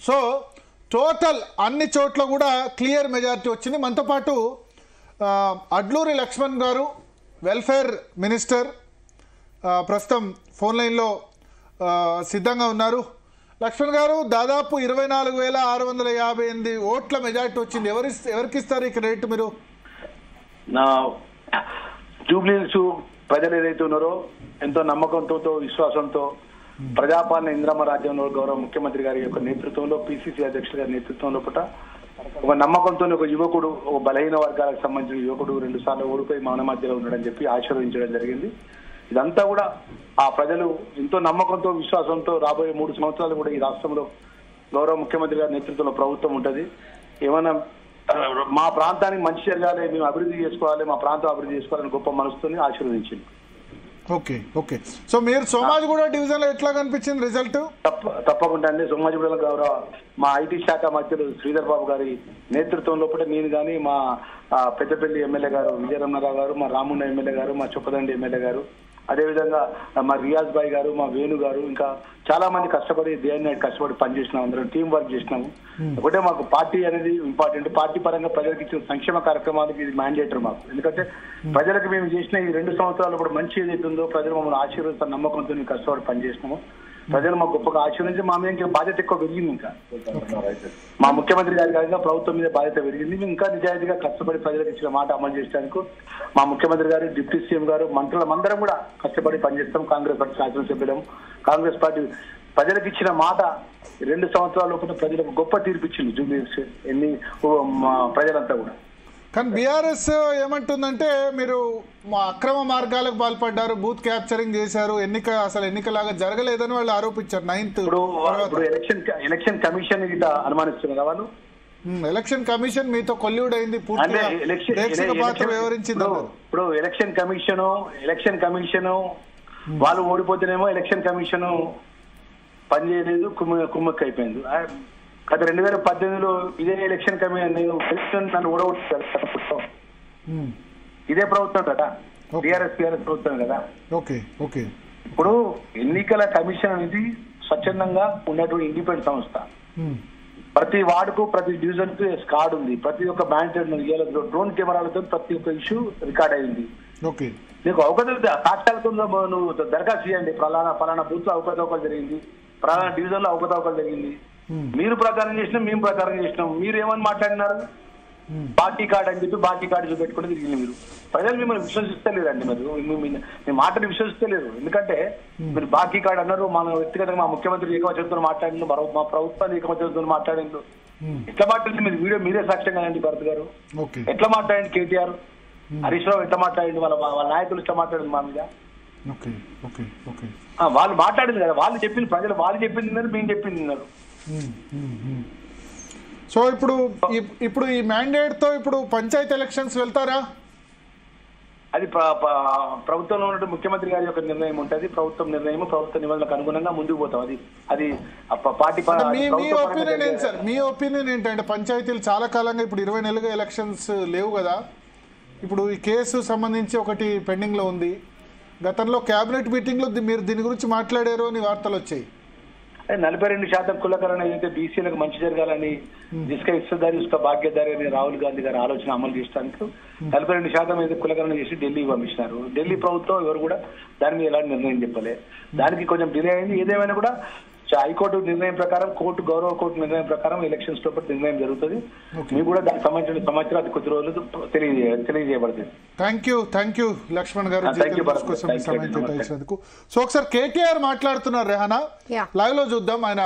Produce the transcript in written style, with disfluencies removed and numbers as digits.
So total అన్ని చోట్ల కూడా క్లియర్ మెజారిటీ వచ్చింది. మనతో పాటు అడ్లూరి లక్ష్మణ్ గారు వెల్ఫేర్ మినిస్టర్ ప్రస్తుతం ఫోన్ లైన్లో సిద్ధంగా ఉన్నారు. లక్ష్మణ్ గారు, దాదాపు 24,658 ఓట్ల మెజారిటీ వచ్చింది. ఎవరికి ఇస్తారు ఈ క్రెడిట్ మీరు? నా జూబ్లీహిల్స్ ప్రజలు ఏదైతే ఉన్నారో ఎంతో నమ్మకంతో విశ్వాసంతో ప్రజాపాలన ఇంద్రమ్మ రాజ్యంలో గౌరవ ముఖ్యమంత్రి గారి యొక్క నేతృత్వంలో పిసిసి అధ్యక్షుల గారి నేతృత్వంలో ఒక నమ్మకంతో ఒక యువకుడు, ఒక బలహీన వర్గాలకు సంబంధించిన యువకుడు 2 సార్లు ఓడిపోయి మన మధ్యలో ఉన్నాడని చెప్పి ఆశీర్వదించడం జరిగింది. ఇదంతా కూడా ఆ ప్రజలు ఎంతో నమ్మకంతో విశ్వాసంతో రాబోయే 3 సంవత్సరాలు కూడా ఈ రాష్ట్రంలో గౌరవ ముఖ్యమంత్రి గారి నేతృత్వంలో ప్రభుత్వం ఉంటుంది. ఏమైనా మా ప్రాంతానికి మంచి జరగాలి, మేము అభివృద్ధి చేసుకోవాలి, మా ప్రాంతం అభివృద్ధి చేసుకోవాలని గొప్ప మనసుతోని ఆశీర్వదించింది. Okay okay. సో మీరు సోమాజిగూడ డివిజన్ లో ఎట్లా కనిపించింది రిజల్ట్? తప్పకుండా అండి. సోమాజిగూడలో గౌరవ మా ఐటీ శాఖ మంత్రులు శ్రీధర్ బాబు గారి నేతృత్వంలో నేను కానీ, మా పెద్దపల్లి ఎమ్మెల్యే గారు విజయరమణరావు గారు, మా రాముండ ఎమ్మెల్యే గారు, మా చొప్పదండి ఎమ్మెల్యే గారు, అదేవిధంగా మా రియాజ్ భాయ్ గారు, మా వేణు గారు, ఇంకా చాలా మంది కష్టపడి డే అండ్ నైట్ కష్టపడి పనిచేసినాం. అందరం టీం వర్క్ చేసినాము. ఒకటే మాకు పార్టీ అనేది ఇంపార్టెంట్. పార్టీ పరంగా ప్రజలకు ఇచ్చిన సంక్షేమ కార్యక్రమాలకు ఇది మ్యాండేటరీ మాకు. ఎందుకంటే ప్రజలకు మేము చేసిన ఈ 2 సంవత్సరాలు కూడా మంచి ఏదైతే ఉందో ప్రజలు మమ్మల్ని ఆశీర్వదిస్తున్న నమ్మకంతో కష్టపడి పనిచేసినాము. ప్రజలు మాకు గొప్పగా ఆశీర్వదించి మా మీద ఇంకా బాధ్యత ఎక్కువ పెరిగింది. ఇంకా మా ముఖ్యమంత్రి గారి గారిగా ప్రభుత్వం మీద బాధ్యత పెరిగింది. మేము ఇంకా నిజాయితీగా కష్టపడి ప్రజలకు ఇచ్చిన మాట అమలు చేయడానికి మా ముఖ్యమంత్రి గారు, డిప్యూటీ సీఎం గారు, మంత్రులందరం కూడా కష్టపడి పనిచేస్తాం. కాంగ్రెస్ పార్టీ శాసనసభ్యులం. కాంగ్రెస్ పార్టీ ప్రజలకు ఇచ్చిన మాట 2 సంవత్సరాల లోపల ప్రజలకు గొప్ప తీర్పు ఇచ్చింది జూబ్లీహిల్స్ ప్రజలంతా కూడా. కానీ బీఆర్ఎస్ ఏమంటుందంటే మీరు అక్రమ మార్గాలకు పాల్పడ్డారు, బూత్ క్యాప్చరింగ్ చేశారు, అసలు ఎన్నికలాగా జరగలేదని వాళ్ళు ఆరోపించారు. 9th ఎలక్షన్ కమిషన్ అనుమానిస్తున్నారు వాళ్ళు. ఎలక్షన్ కమిషన్ మీతో కొల్యూడ్ అయింది, పూర్తిగా పాత్ర వివరించింది. ఇప్పుడు ఎలక్షన్ కమిషన్ వాళ్ళు ఓడిపోతేనేమో ఎలక్షన్ కమిషన్ పనిచేయలేదు, కుమ్మక్కి అయిపోయింది. గత 2018లో ఇదే ఎలక్షన్ కమిషన్ నన్ను ఓడగొట్టారు. ఇదే ప్రభుత్వం కదా, టీఆర్ఎస్ ప్రభుత్వం కదా. ఇప్పుడు ఎన్నికల కమిషన్ అనేది స్వచ్ఛందంగా ఉన్నటువంటి ఇండిపెండెంట్ సంస్థ. ప్రతి వార్డుకు, ప్రతి డివిజన్ కు స్కాడ్ ఉంది. ప్రతి ఒక్క బ్యాంక్ డ్రోన్ కెమెరాలతో ప్రతి ఒక్క ఇష్యూ రికార్డ్ అయింది. నీకు సాక్ష్యాలతో నువ్వు దరఖాస్తు చేయండి. ఫలానా బూత్ లో అవకతవకలు జరిగింది, ఫలానా డివిజన్ లో అవకతవకలు జరిగింది. మీరు ప్రచారం చేసినాం, మేము ప్రచారం చేసినాం. మీరు ఏమని మాట్లాడినారు? పార్టీ కార్డు అని చెప్పి పార్టీ కార్డు చూపెట్టుకుని తిరిగింది. మీరు ప్రజలు మిమ్మల్ని విశ్వసిస్తలేరండి. మరి మీ మాటలు విశ్వసిస్తలేరు. ఎందుకంటే మీరు బాకీ కార్డు అన్నారు, మన వ్యక్తిగతంగా మా ముఖ్యమంత్రి ఏకవచనంతో మాట్లాడిండు, మా ప్రభుత్వాన్ని ఏకవచనంతో మాట్లాడిండు. ఎట్లా మాట్లాడింది మీరు వీడియో మీరే సాక్ష్యం కదండి భరత్ గారు. ఎట్లా మాట్లాడింది కేటీఆర్, హరీష్ రావు ఎట్లా మాట్లాడింది, వాళ్ళ నాయకులు ఎట్లా మాట్లాడింది మా మీద. వాళ్ళు మాట్లాడింది కదా, వాళ్ళు చెప్పింది ప్రజలు, వాళ్ళు చెప్పింది తిన్నారు, మేము చెప్పింది తిన్నారు. సో ఇప్పుడు ఈ మ్యాండేట్ తో ఇప్పుడు పంచాయతీ ఎలక్షన్స్ వెళ్తారా? అది ప్రభుత్వంలో ఉన్న ముఖ్యమంత్రి గారి యొక్క నిర్ణయం ఉంటుంది. ప్రభుత్వ నిర్ణయం, ప్రభుత్వ నిబంధనలకు అనుగుణంగా ముందుకు పోతాం. అది పార్టీ. మీ ఒపీనియన్ ఏంటంటే పంచాయతీలు చాలా కాలంగా ఇప్పుడు 20 నెలలుగా ఎలక్షన్స్ లేవు కదా. ఇప్పుడు ఈ కేసు సంబంధించి ఒకటి పెండింగ్ లో ఉంది. గతంలో కేబినెట్ మీటింగ్ లో మీరు దీని గురించి మాట్లాడారు అని వార్తలు వచ్చాయి. 42% కులకరణ ఏదైతే బీసీలకు మంచి జరగాలని జిస్కా ఇస్తదారి ఉస్కా భాగ్యదారి అని రాహుల్ గాంధీ గారి ఆలోచన అమలు చేయడానికి 42% ఏదైతే కులకరణ చేసి ఢిల్లీకి పంపించినారు. ఢిల్లీ ప్రభుత్వం ఎవరు కూడా దాని మీద ఎలాంటి నిర్ణయం చెప్పలే. దానికి కొంచెం డిలే అయింది. ఏదేమైనా కూడా హైకోర్టు నిర్ణయం ప్రకారం, గౌరవ కోర్టు నిర్ణయం ప్రకారం ఎలక్షన్స్ లో నిర్ణయం జరుగుతుంది. మీకు కూడా దానికి సంబంధించిన సమాచారం అది కొద్ది రోజులు తెలియజేయబడుతుంది. థ్యాంక్ యూ లక్ష్మణ్ గారు సమయం కేటాయించినందుకు. సో ఒకసారి కేటీఆర్ మాట్లాడుతున్నారు రెహానా, లైవ్ లో చూద్దాం. ఆయన